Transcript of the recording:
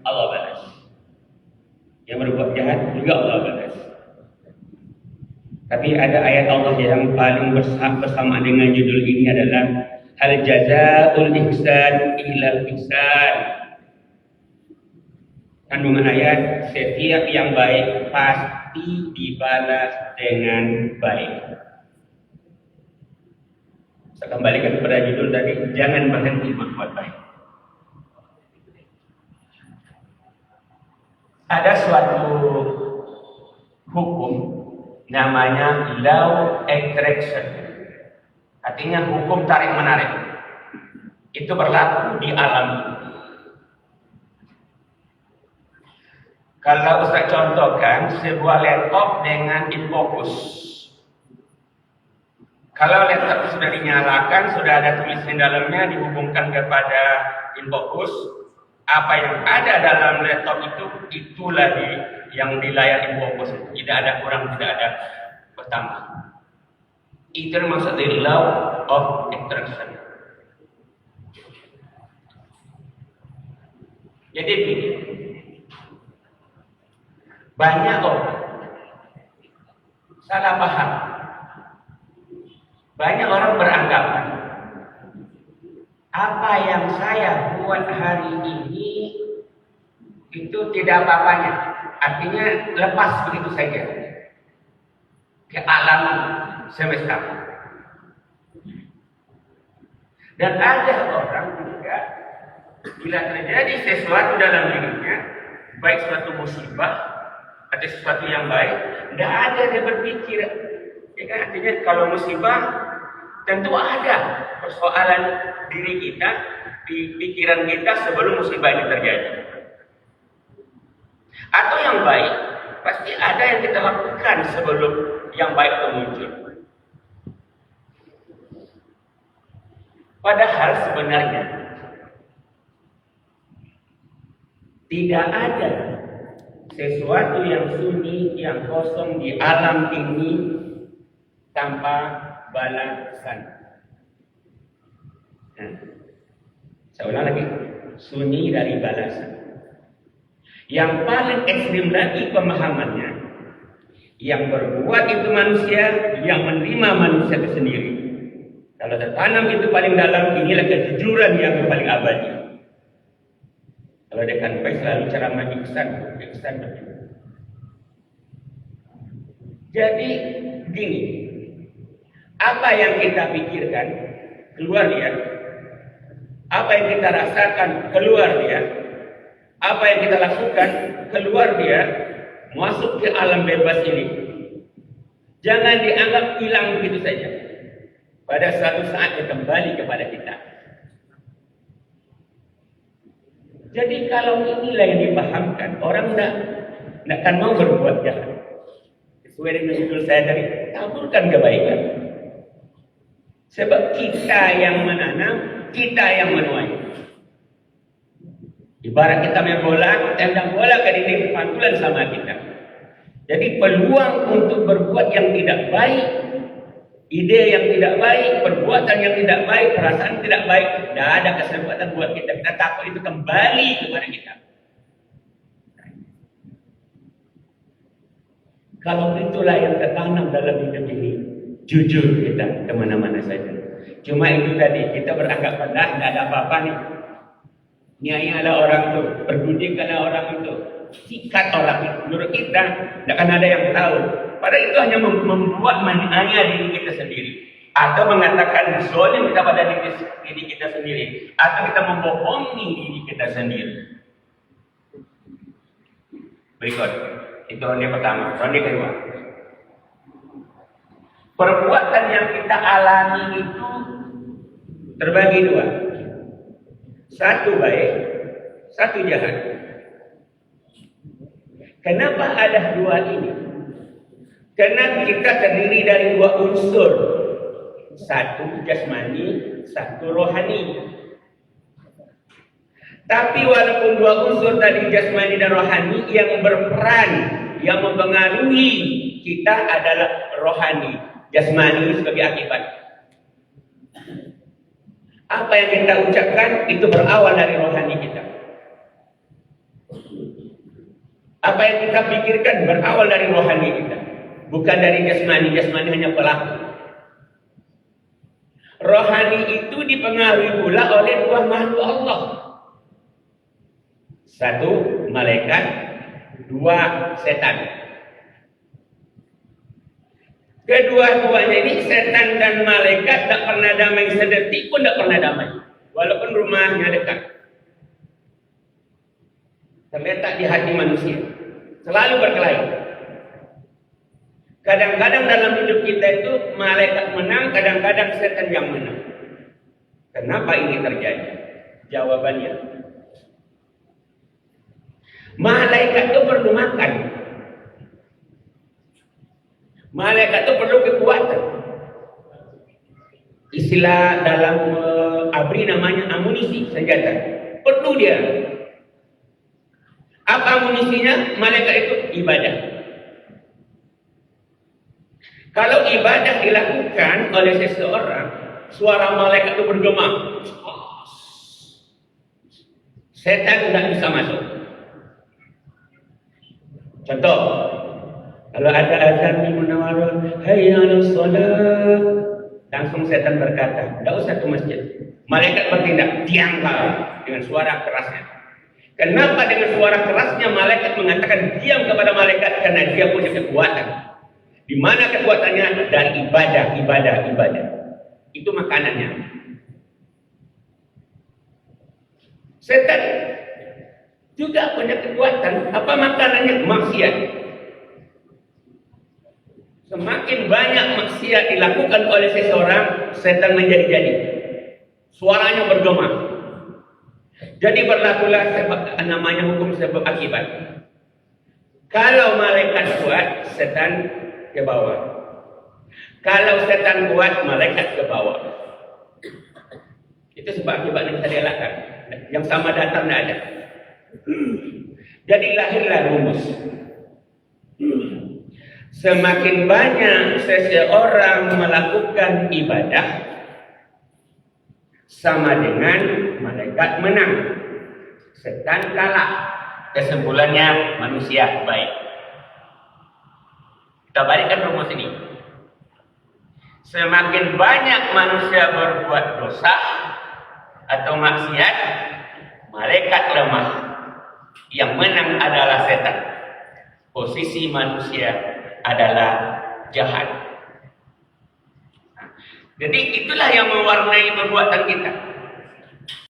Allah balas. Yang berbuat jahat juga Allah balas. Tapi ada ayat Allah yang paling bersama dengan judul ini adalah hal jazaa'ul ihsan illal ihsan. Kandungan ayat, setiap yang baik pasti dibalas dengan baik. Saya kembalikan kepada judul tadi, jangan berhenti berbuat baik. Ada suatu hukum namanya law attraction. Artinya hukum tarik-menarik. Itu berlaku di alam. Kalau Ustaz contohkan sebuah laptop dengan infocus. Kalau laptop sudah dinyalakan, sudah ada tulisan dalamnya dihubungkan kepada infocus, apa yang ada dalam laptop itulah yang di layar infocus. Tidak ada kurang, tidak ada bertambah. Itu maksud dari law of attraction. Jadi begini, banyak orang salah paham. Banyak orang beranggapan apa yang saya buat hari ini itu tidak apa-apanya. Artinya lepas begitu saja ke alam semesta. Dan ada orang juga bila terjadi sesuatu dalam dirinya, baik suatu musibah atau sesuatu yang baik, tidak ada dia berpikir. Ya kan, artinya kalau musibah tentu ada persoalan diri kita di pikiran kita sebelum musibah ini terjadi. Atau yang baik pasti ada yang kita lakukan sebelum yang baik itu muncul. Padahal sebenarnya tidak ada sesuatu yang sunyi, yang kosong di alam ini tanpa balasan. Nah, saya ulang lagi, sunyi dari balasan. Yang paling ekstrim lagi pemahamannya, yang berbuat itu manusia, yang menerima manusia itu sendiri. Kalau tertanam itu paling dalam, inilah kejujuran yang paling abadi. Kalau Dekan Pais selalu ceramah ihsan. Jadi begini, apa yang kita pikirkan keluar dia, apa yang kita rasakan keluar dia, apa yang kita lakukan keluar dia, masuk ke alam bebas ini. Jangan dianggap hilang begitu saja. Pada suatu saat dia kembali kepada kita. Jadi kalau inilah yang dipahamkan, orang tidak akan mau berbuat jahat. Sesuai dengan judul saya tadi, taburkan kebaikan. Sebab kita yang menanam, kita yang menuai. Ibarat kita main bola, tendang bola ke dinding pantulan sama kita. Jadi peluang untuk berbuat yang tidak baik, ide yang tidak baik, perbuatan yang tidak baik, perasaan tidak baik, tidak ada kesempatan buat kita. Kita takut itu kembali kepada kita. Kalau itulah yang tertanam dalam hidup ini, jujur kita kemana-mana saja. Cuma itu tadi, kita beranggapan tidak ada apa-apa nih. Nyai ada orang itu, bergunjingkanlah orang itu, sikat orang itu. Menurut kita, tidak akan ada yang tahu. Padahal itu hanya membuat menganiaya diri kita sendiri. Atau mengatakan zalim kepada diri kita sendiri. Atau kita membohongi diri kita sendiri. Berikut, itu ronde pertama. Ronde kedua. Perbuatan yang kita alami itu terbagi dua. Satu baik, satu jahat. Kenapa ada dua ini? Karena kita terdiri dari dua unsur. Satu jasmani, satu rohani. Tapi walaupun dua unsur tadi jasmani dan rohani, yang berperan, yang mempengaruhi kita adalah rohani. Jasmani sebagai akibat. Apa yang kita ucapkan itu berawal dari rohani kita. Apa yang kita pikirkan berawal dari rohani kita, bukan dari jasmani. Jasmani hanya pelaku. Rohani itu dipengaruhi pula oleh dua makhluk Allah. Satu malaikat, dua setan. Kedua-duanya ini, setan dan malaikat, tak pernah damai sedetik pun, tak pernah damai. Walaupun rumahnya dekat. Terletak di hati manusia. Selalu berkelahi. Kadang-kadang dalam hidup kita itu malaikat menang, kadang-kadang setan yang menang. Kenapa ini terjadi? Jawabannya, malaikat itu perlu makan. Malaikat itu perlu kekuatan. Istilah dalam ABRI namanya amunisi, senjata. Perlu dia. Apa amunisinya? Malaikat itu ibadah. Kalau ibadah dilakukan oleh seseorang, suara malaikat itu bergema. Setan tidak bisa masuk. Contoh, kalau ada azan di Munawarah, hayya 'alas shalah, langsung setan berkata, tidak usah ke masjid. Malaikat bertindak, diam kau, dengan suara kerasnya. Kenapa dengan suara kerasnya malaikat mengatakan diam kepada malaikat? Karena dia punya kekuatan. Di mana kekuatannya? Dari ibadah. Itu makanannya. Setan juga punya kekuatan. Apa makanannya? Maksiat. Semakin banyak maksiat dilakukan oleh seseorang, setan menjadi-jadi. Suaranya bergema. Jadi berlakulah sebab, namanya hukum sebab akibat. Kalau malaikat kuat, setan ke bawah. Kalau setan kuat, malaikat ke bawah. Itu sebab akibat yang bisa dielakkan. Yang sama datang tidak ada. Jadi lahirlah rumus. Semakin banyak seseorang melakukan ibadah, sama dengan malaikat menang, setan kalah. Kesimpulannya manusia baik. Kita balikkan rumus ini. Semakin banyak manusia berbuat dosa atau maksiat, malaikat lemah. Yang menang adalah setan. Posisi manusia adalah jahat. Jadi itulah yang mewarnai perbuatan kita.